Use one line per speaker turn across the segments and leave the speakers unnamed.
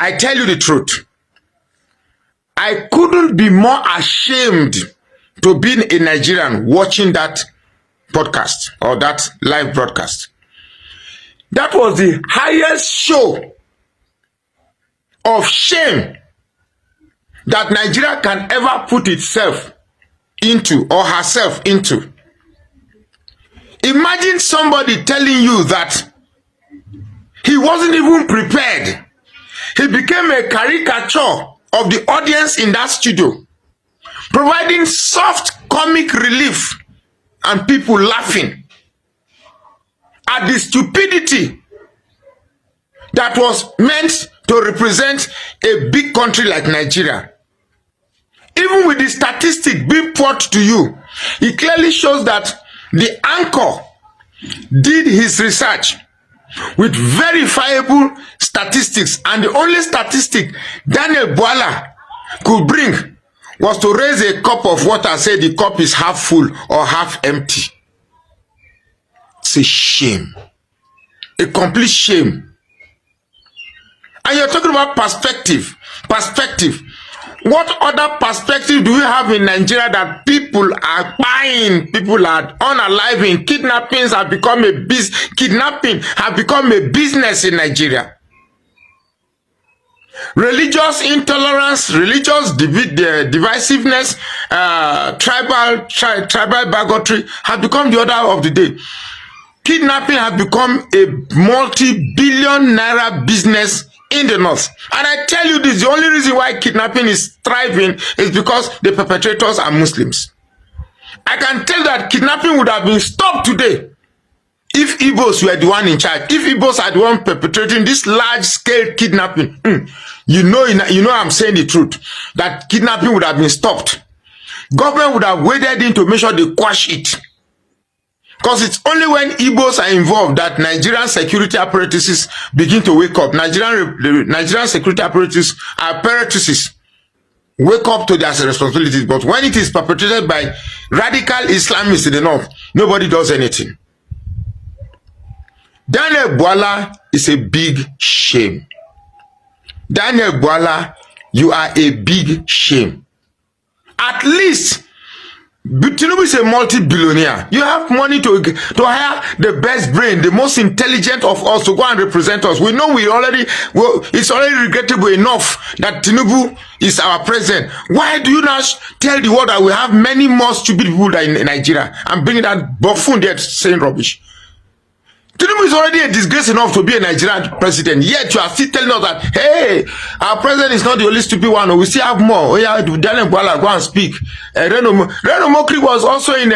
I tell you the truth. I couldn't be more ashamed to be a Nigerian watching that podcast or that live broadcast. That was the highest show of shame that Nigeria can ever put itself into or herself into. Imagine somebody telling you that he wasn't even prepared. He became a caricature of the audience in that studio, providing soft comic relief and people laughing at the stupidity that was meant to represent a big country like Nigeria. Even with the statistic being put to you, it clearly shows that the anchor did his research with verifiable statistics, and the only statistic Daniel Bwala could bring was to raise a cup of water and say the cup is half full or half empty. It's a shame. A complete shame. And you're talking about perspective. Perspective. What other perspective do we have in Nigeria that people are buying, people are unaliving, kidnappings have become a kidnapping have become a business in Nigeria. Religious intolerance, religious divisiveness, tribal bigotry have become the order of the day. Kidnapping has become a multi-billion naira business in the north. And I tell you this, the only reason why kidnapping is thriving is because the perpetrators are Muslims. I can tell that kidnapping would have been stopped today if Igbos were the one in charge. If Igbos are the one perpetrating this large-scale kidnapping, you know I'm saying the truth, that kidnapping would have been stopped. Government would have waded in to make sure they quash it. Because it's only when Igbos are involved that Nigerian security apparatuses begin to wake up. Nigerian security apparatuses wake up to their responsibilities. But when it is perpetrated by radical Islamists in the north, nobody does anything. Daniel Bwala is a big shame. Daniel Bwala, you are a big shame. At least Tinubu is a multi-billionaire. You have money to hire the best brain, the most intelligent of us to go and represent us. We know it's already regrettable enough that Tinubu is our president. Why do you not tell the world that we have many more stupid people in Nigeria and bring that buffoon there saying rubbish? Tinubu is already a disgrace enough to be a Nigerian president, yet you are still telling us that, hey, our president is not the only stupid one. We still have more. Oh yeah, Daniel Bwala, go and speak. Reno Mokri was also in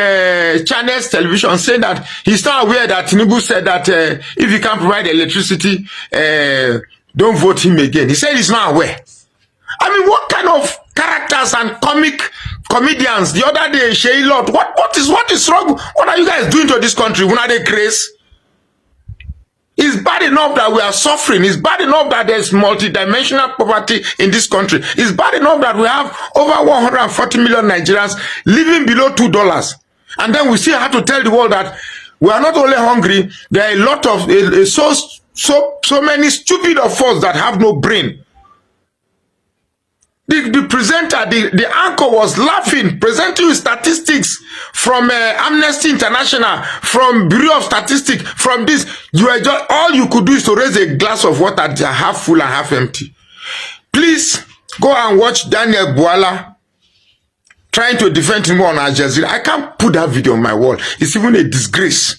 Channels television saying that he's not aware that Tinubu said that if he can't provide electricity, don't vote him again. He said he's not aware. I mean, what kind of characters and comedians? The other day, Shey Lot, what is wrong? What are you guys doing to this country? When are they crazy? It's bad enough that we are suffering. It's bad enough that there's multidimensional poverty in this country. It's bad enough that we have over 140 million Nigerians living below $2. And then we still have to tell the world that we are not only hungry, there are a lot of, so many stupid of us that have no brain. The presenter, the anchor was laughing, presenting statistics from Amnesty International, from Bureau of Statistics, from this. All you could do is to raise a glass of water, half full and half empty. Please go and watch Daniel Bwala trying to defend him on Al Jazeera. I can't put that video on my wall. It's even a disgrace.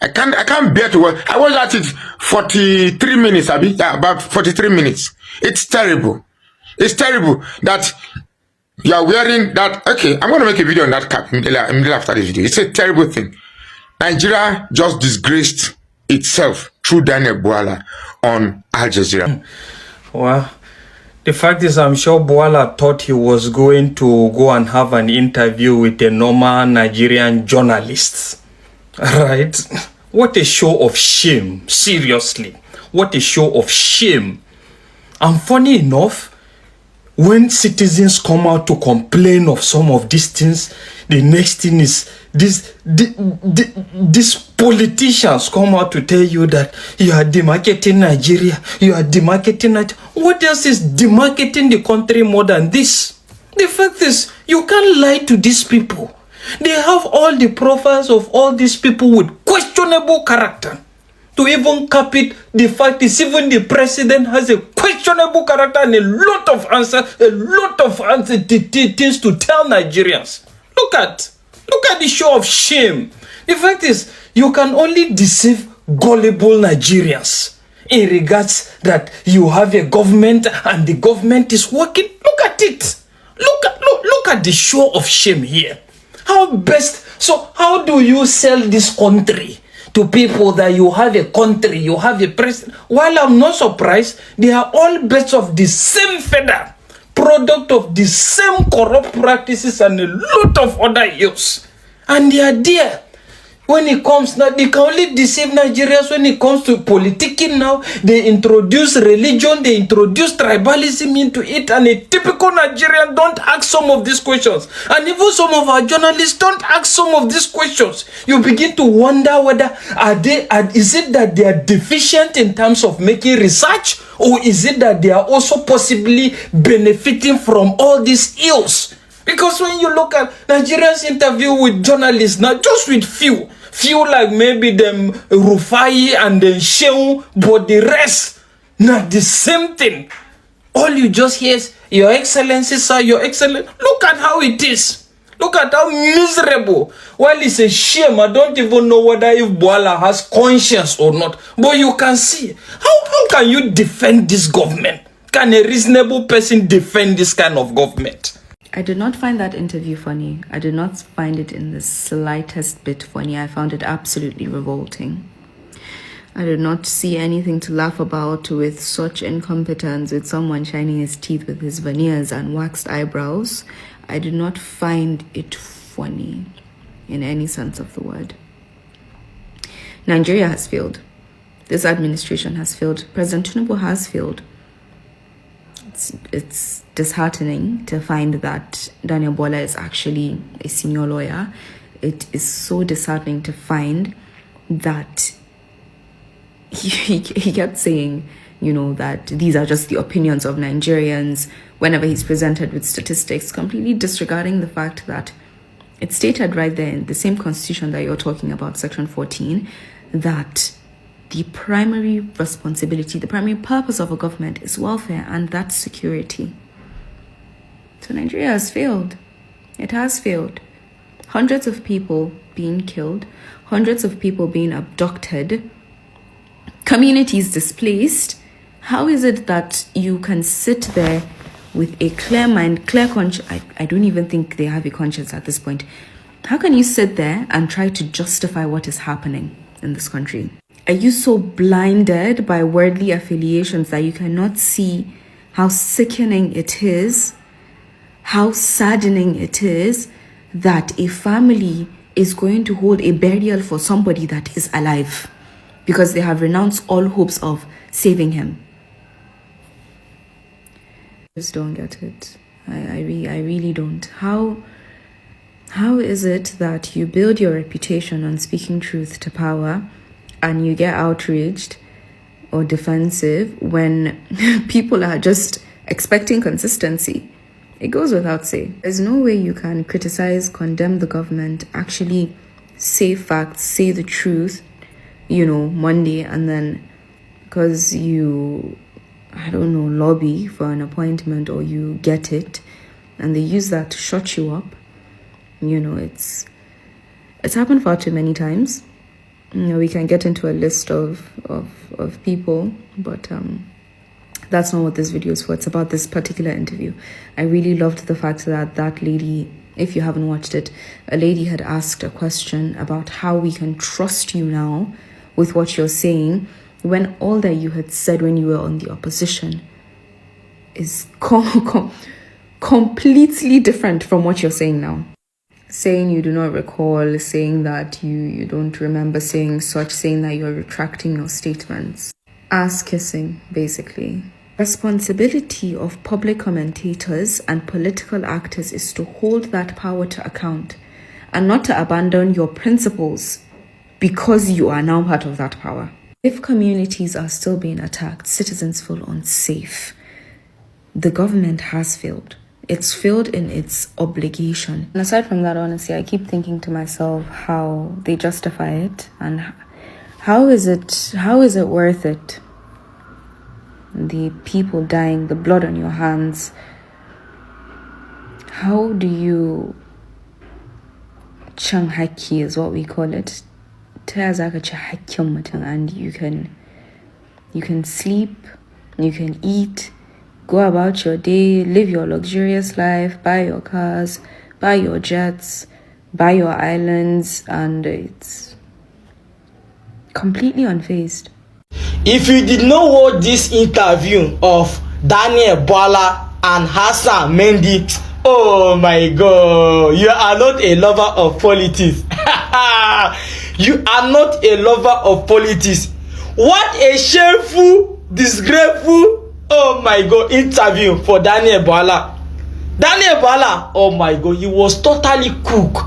I can't bear to watch. I watched that in 43 minutes, about 43 minutes. It's terrible. It's terrible that you are wearing that. Okay, I'm going to make a video on that cap immediately after this video. It's a terrible thing. Nigeria just disgraced itself through Daniel Bwala on Al Jazeera.
Well, the fact is, I'm sure Bwala thought he was going to go and have an interview with a normal Nigerian journalist. Right? What a show of shame. Seriously. What a show of shame. And funny enough, when citizens come out to complain of some of these things, the next thing is these politicians come out to tell you that you are demarketing Nigeria. You are demarketing Nigeria. What else is demarcating the country more than this? The fact is, you can't lie to these people. They have all the profiles of all these people with questionable character. To even cap it, the fact is even the president has a questionable character and a lot of things to tell Nigerians. Look at the show of shame. The fact is, you can only deceive gullible Nigerians in regards that you have a government and the government is working. Look at it. Look at the show of shame here. How do you sell this country to people that you have a country, you have a president? While I'm not surprised, they are all bits of the same feather, product of the same corrupt practices and a lot of other ills. And they are there. When it comes now, they can only deceive Nigerians when it comes to politicking now. They introduce religion, they introduce tribalism into it, and a typical Nigerian don't ask some of these questions. And even some of our journalists don't ask some of these questions. You begin to wonder whether is it that they are deficient in terms of making research, or is it that they are also possibly benefiting from all these ills? Because when you look at Nigerians interview with journalists, not just with few like maybe them Rufai and then Shehu, but the rest, not the same thing. All you just hear is, Your Excellency, sir, Your Excellency. Look at how it is. Look at how miserable. Well, it's a shame. I don't even know whether if Bwala has conscience or not. But you can see. How can you defend this government? Can a reasonable person defend this kind of government?
I did not find that interview funny. I did not find it in the slightest bit funny. I found it absolutely revolting. I did not see anything to laugh about with such incompetence, with someone shining his teeth with his veneers and waxed eyebrows. I did not find it funny in any sense of the word. Nigeria has failed. This administration has failed. President Tinubu has failed. It's disheartening to find that Daniel Bwala is actually a senior lawyer. It is so disheartening to find that he kept saying, that these are just the opinions of Nigerians whenever he's presented with statistics, completely disregarding the fact that it's stated right there in the same constitution that you're talking about, Section 14, that the primary responsibility, the primary purpose of a government is welfare, and that's security. So Nigeria has failed. It has failed. Hundreds of people being killed, hundreds of people being abducted, communities displaced. How is it that you can sit there with a clear mind, clear conscience? I don't even think they have a conscience at this point. How can you sit there and try to justify what is happening in this country? Are you so blinded by worldly affiliations that you cannot see how sickening it is, how saddening it is that a family is going to hold a burial for somebody that is alive because they have renounced all hopes of saving him? I just don't get it. I really don't. How is it that you build your reputation on speaking truth to power, and you get outraged or defensive when people are just expecting consistency? It goes without saying. There's no way you can criticize, condemn the government, actually say facts, say the truth, Monday, and then because you, lobby for an appointment or you get it, and they use that to shut you up. It's happened far too many times. We can get into a list of people, but that's not what this video is for. It's about this particular interview. I really loved the fact that lady, if you haven't watched it, a lady had asked a question about how we can trust you now with what you're saying when all that you had said when you were on the opposition is completely different from what you're saying now. Saying you do not recall, saying that you don't remember saying such, saying that you're retracting your statements. Ass kissing, basically. Responsibility of public commentators and political actors is to hold that power to account and not to abandon your principles because you are now part of that power. If communities are still being attacked, citizens feel unsafe, the government has failed. It's failed in its obligation. And aside from that, honestly, I keep thinking to myself how they justify it and how is it worth it? The people dying, the blood on your hands. How do you changhaki is what we call it. And you can sleep, you can eat, go about your day, live your luxurious life, buy your cars, buy your jets, buy your islands, and it's completely unfazed.
If you did not watch this interview of Daniel Bwala and Hassan Mehdi, oh my God, you are not a lover of politics. You are not a lover of politics. What a shameful, disgraceful, oh my God, interview for Daniel Bwala. Daniel Bwala, oh my God, he was totally cooked.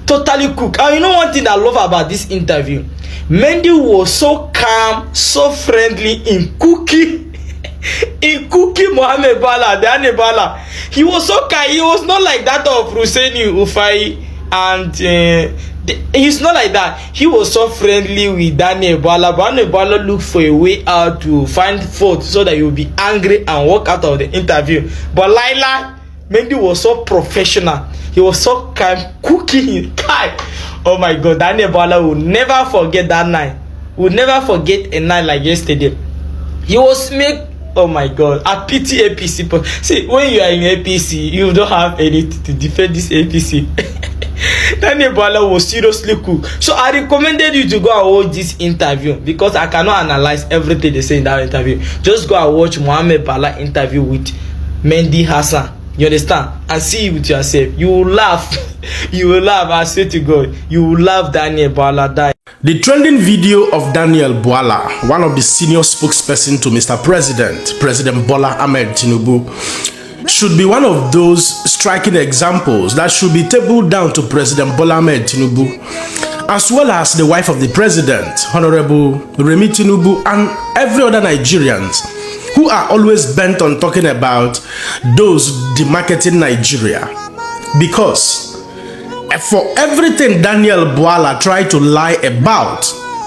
Totally cooked. And you know one thing I love about this interview? Mehdi was so calm, so friendly in cooking. In cooking Mohammed Bwala, Daniel Bwala. He was so kind. He was not like that of Husseini Ufai and he's not like that. He was so friendly with Daniel Bwala. Daniel Bwala looked for a way out to find fault so that he would be angry and walk out of the interview. But Laila, Mehdi was so professional. He was so kind, cooking. Oh my God, Daniel Bwala will never forget that night. Will never forget a night like yesterday. He was make. Oh my God, I pity APC. But see, when you are in APC, you don't have anything to defend this APC. Daniel Bwala was seriously cool. So I recommended you to go and watch this interview because I cannot analyze everything they say in that interview. Just go and watch Mohammed Bwala interview with Mehdi Hassan. You understand? And see it with yourself. You will laugh. You will laugh. I swear to God. You will laugh. Daniel Bwala die.
The trending video of Daniel Bwala, one of the senior spokesperson to Mr. President, President Bola Ahmed Tinubu, should be one of those striking examples that should be tabled down to President Bola Ahmed Tinubu, as well as the wife of the president, Honorable Remi Tinubu, and every other Nigerians who are always bent on talking about those demarketing Nigeria. Because for everything Daniel Bwala tried to lie about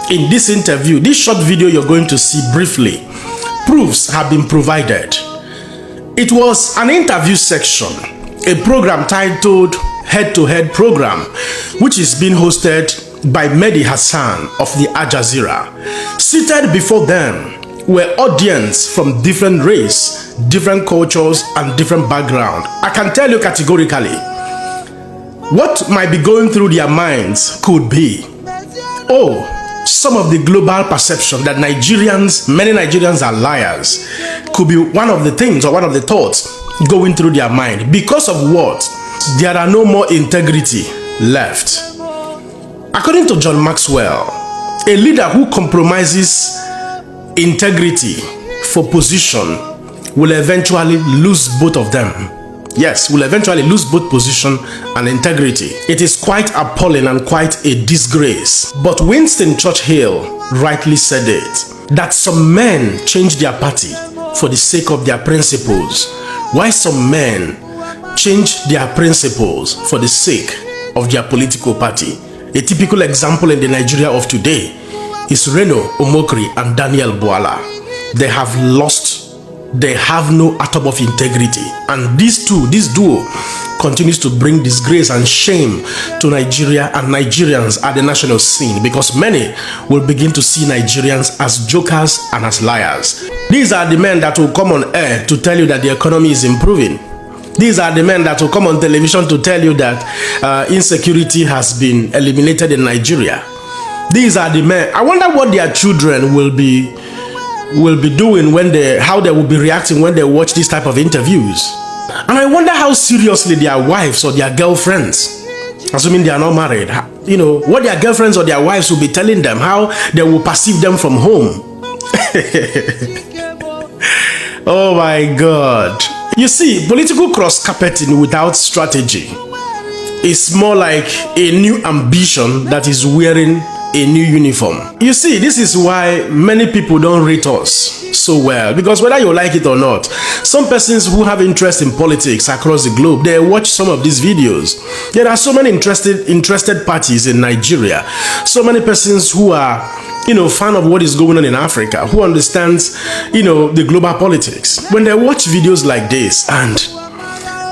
in this interview, this short video you're going to see briefly, proofs have been provided. It was an interview section, a program titled Head-to-Head Program, which is being hosted by Mehdi Hassan of the Jazeera. Seated before them were audience from different race, different cultures, and different background. I can tell you categorically, what might be going through their minds could be, oh, some of the global perception that Nigerians, many Nigerians are liars, could be one of the things or one of the thoughts going through their mind. Because of what? There are no more integrity left. According to John Maxwell, a leader who compromises integrity for position will eventually lose both of them. Yes, will eventually lose both position and integrity. It is quite appalling and quite a disgrace. But Winston Churchill rightly said it, that some men change their party for the sake of their principles, while some men change their principles for the sake of their political party. A typical example in the Nigeria of today is Reno Omokri and Daniel Bwala. They have lost. They have no atom of integrity, and this duo continues to bring disgrace and shame to Nigeria and Nigerians at the national scene, because many will begin to see Nigerians as jokers and as liars. These are the men that will come on air to tell you that the economy is improving. These are the men that will come on television to tell you that insecurity has been eliminated in Nigeria. These are the men. I wonder what their children will be doing when how they will be reacting when they watch this type of interviews. And I wonder how seriously their wives or their girlfriends, assuming they are not married, you know, what their girlfriends or their wives will be telling them, how they will perceive them from home. Oh my God. You see, political cross-carpeting without strategy is more like a new ambition that is wearing a new uniform. You see, this is why many people don't rate us so well, because whether you like it or not, some persons who have interest in politics across the globe, they watch some of these videos. There are so many interested parties in Nigeria, so many persons who are, fan of what is going on in Africa, who understands, the global politics. When they watch videos like this, and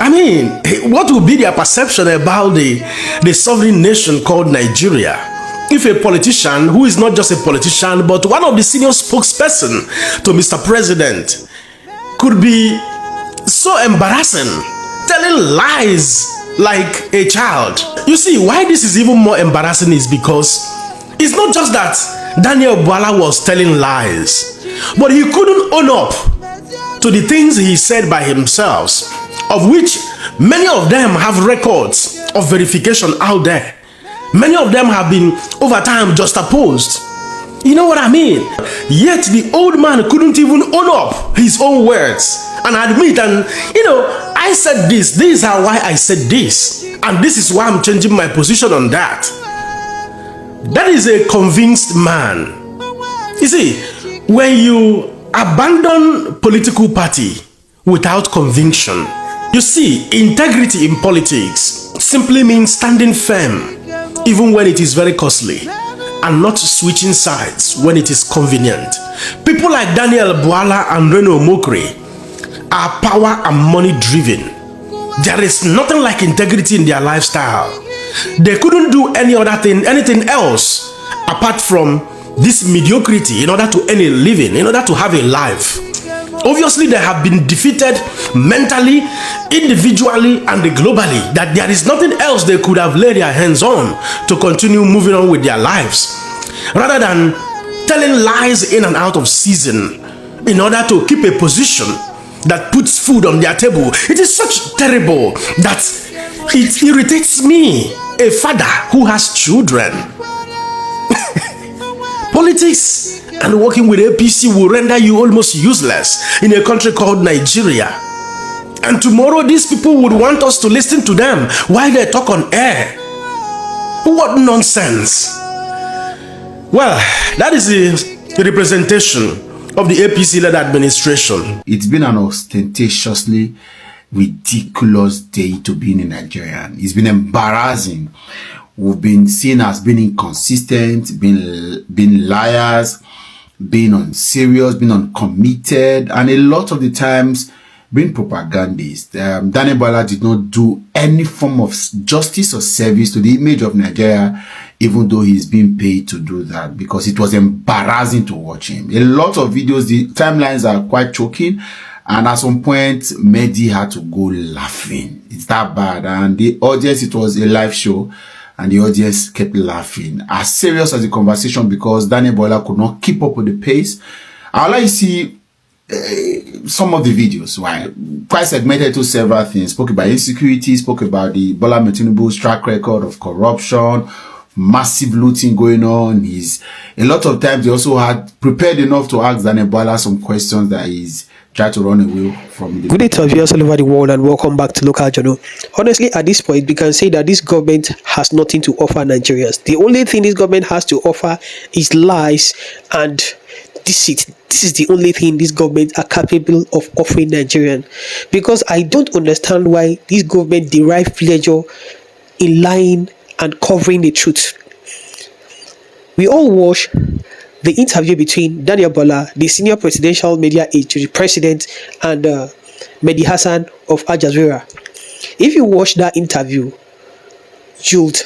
I mean, what will be their perception about the sovereign nation called Nigeria if a politician, who is not just a politician but one of the senior spokesperson to Mr. President, could be so embarrassing, telling lies like a child? You see, why this is even more embarrassing is because it's not just that Daniel Bwala was telling lies, but he couldn't own up to the things he said by himself, of which many of them have records of verification out there. Many of them have been over time juxtaposed. You know what I mean? Yet the old man couldn't even own up his own words and admit, and I said this, these are why I said this, and this is why I'm changing my position on that. That is a convinced man. You see, when you abandon political party without conviction, you see, integrity in politics simply means standing firm even when it is very costly, and not switching sides when it is convenient. People like Daniel Bwala and Reno Mokri are power and money driven. There is nothing like integrity in their lifestyle. They couldn't do anything else apart from this mediocrity in order to earn a living, in order to have a life. Obviously, they have been defeated mentally, individually, and globally, that there is nothing else they could have laid their hands on to continue moving on with their lives, rather than telling lies in and out of season in order to keep a position that puts food on their table. It is such terrible that it irritates me, a father who has children. Politics and working with APC will render you almost useless in a country called Nigeria. And tomorrow these people would want us to listen to them while they talk on air. What nonsense. Well, that is the representation of the APC-led administration.
It's been an ostentatiously ridiculous day to be in Nigeria. It's been embarrassing. We've been seen as being inconsistent, being liars, being unserious, being uncommitted, and a lot of the times being propagandists. Daniel Bwala did not do any form of justice or service to the image of Nigeria, even though he's being paid to do that, because it was embarrassing to watch him. A lot of videos, the timelines are quite choking, and at some point, Mehdi had to go laughing. It's that bad, and the audience, it was a live show, and the audience kept laughing. As serious as the conversation, because Daniel Bwala could not keep up with the pace. I'll let you see some of the videos, right? Quite segmented to several things. Spoke about insecurity, spoke about the Bola Tinubu's track record of corruption, massive looting going on. A lot of times they also had prepared enough to ask Daniel Bwala some questions that he's tried to run away from.
Good day to viewers all over the world, and welcome back to Local Journal. Honestly, at this point, we can say that this government has nothing to offer Nigerians. The only thing this government has to offer is lies and deceit. This is the only thing this government are capable of offering Nigerians, because I don't understand why this government derive pleasure in lying and covering the truth. We all watch the interview between Daniel Bwala, the senior presidential media aide to the president, and Mehdi Hassan of Jazeera. If you watch that interview, you'd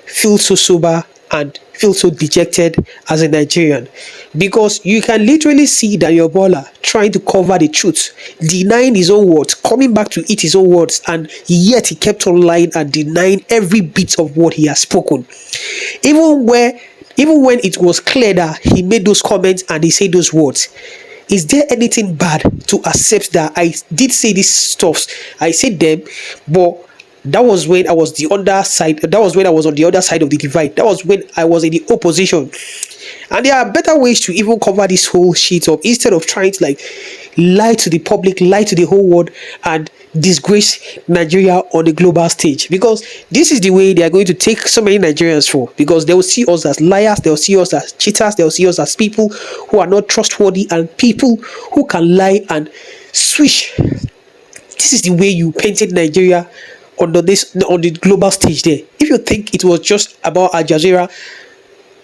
feel so sober and feel so dejected as a Nigerian, because you can literally see Daniel Bwala trying to cover the truth, denying his own words, coming back to eat his own words, and yet he kept on lying and denying every bit of what he has spoken. Even when it was clear that he made those comments and he said those words, is there anything bad to accept that I did say these stuffs? I said them, but that was when I was the underside. That was when I was on the other side of the divide. That was when I was in the opposition. And there are better ways to even cover this whole shit up, instead of trying to lie to the public, lie to the whole world, and disgrace Nigeria on the global stage, because this is the way they are going to take so many Nigerians for, because they will see us as liars, they will see us as cheaters, they will see us as people who are not trustworthy and people who can lie and swish. This is the way you painted Nigeria on the global stage there. If you think it was just about Al Jazeera,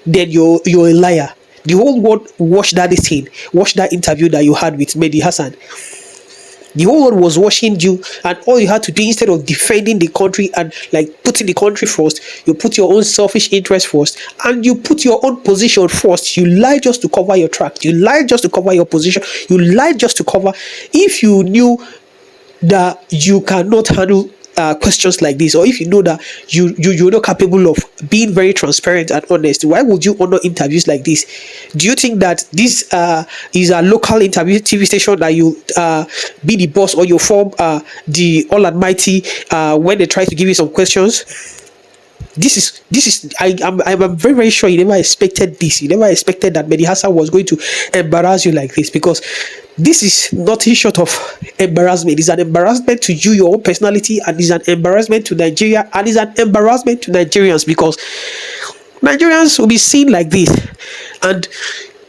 then you're a liar. The whole world watched that thing, watched that interview that you had with Mehdi Hassan. The whole world was watching you, and all you had to do, instead of defending the country and like putting the country first, you put your own selfish interest first, and you put your own position first. You lie just to cover your track. You lie just to cover your position. You lie just to cover. If you knew that you cannot handle questions like this, or if you know that you're not capable of being very transparent and honest, why would you honor interviews like this? Do you think that this is a local interview TV station that you be the boss, or you form the all almighty when they try to give you some questions? This is I'm very, very sure you never expected this. You never expected that Mehdi Hassan was going to embarrass you like this, because this is nothing short of embarrassment. It's an embarrassment to you, your own personality, and it's an embarrassment to Nigeria, and it's an embarrassment to Nigerians, because Nigerians will be seen like this, and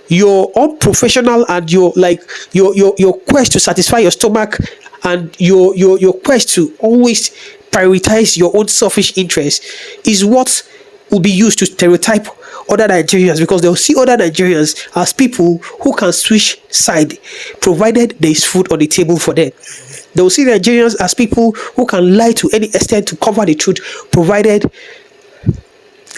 your unprofessional and your quest to satisfy your stomach, and your quest to always prioritize your own selfish interests is what will be used to stereotype other Nigerians, because they'll see other Nigerians as people who can switch side provided there is food on the table for them. They'll see Nigerians as people who can lie to any extent to cover the truth, provided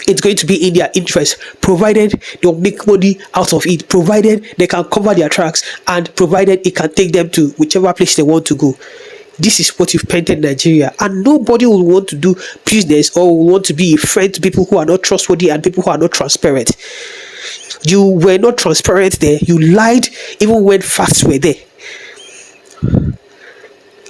it's going to be in their interest, provided they'll make money out of it, provided they can cover their tracks, and provided it can take them to whichever place they want to go. This is what you've painted Nigeria, and nobody will want to do business or will want to be a friend to people who are not trustworthy and people who are not transparent. You were not transparent there. You lied even when facts were there.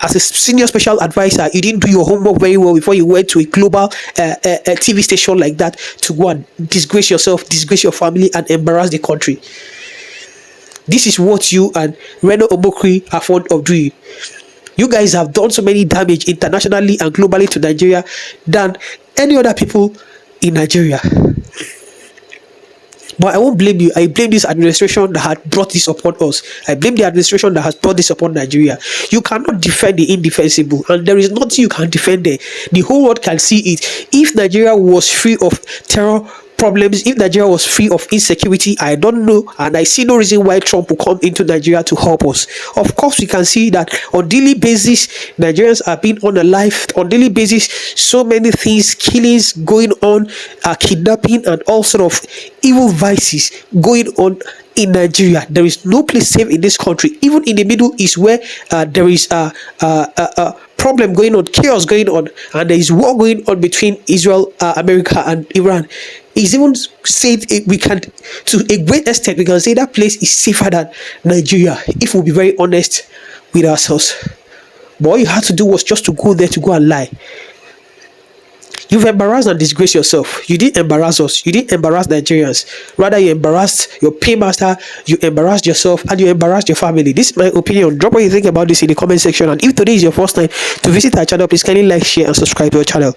As a senior special advisor, you didn't do your homework very well before you went to a global TV station like that to go and disgrace yourself, disgrace your family, and embarrass the country. This is what you and Reno Omokri are fond of doing. You guys have done so many damage internationally and globally to Nigeria than any other people in Nigeria. But I won't blame you. I blame this administration that had brought this upon us. I blame the administration that has brought this upon Nigeria. You cannot defend the indefensible, and there is nothing you can defend there. The whole world can see it. If Nigeria was free of terror problems, if Nigeria was free of insecurity, I don't know, and I see no reason why Trump will come into Nigeria to help us. Of course, we can see that on daily basis, Nigerians are being unalived. On daily basis, so many things, killings going on, kidnapping, and all sort of evil vices going on in Nigeria. There is no place safe in this country. Even in the Middle East, where there is a problem going on, chaos going on, and there is war going on between Israel, America, and Iran. It's even said we can, to a great extent, we can say that place is safer than Nigeria, if we'll be very honest with ourselves. But all you had to do was just to go there to go and lie. You've embarrassed and disgraced yourself. You didn't embarrass us. You didn't embarrass Nigerians. Rather, you embarrassed your paymaster, you embarrassed yourself, and you embarrassed your family. This is my opinion. Drop what you think about this in the comment section. And if today is your first time to visit our channel, please kindly like, share, and subscribe to our channel.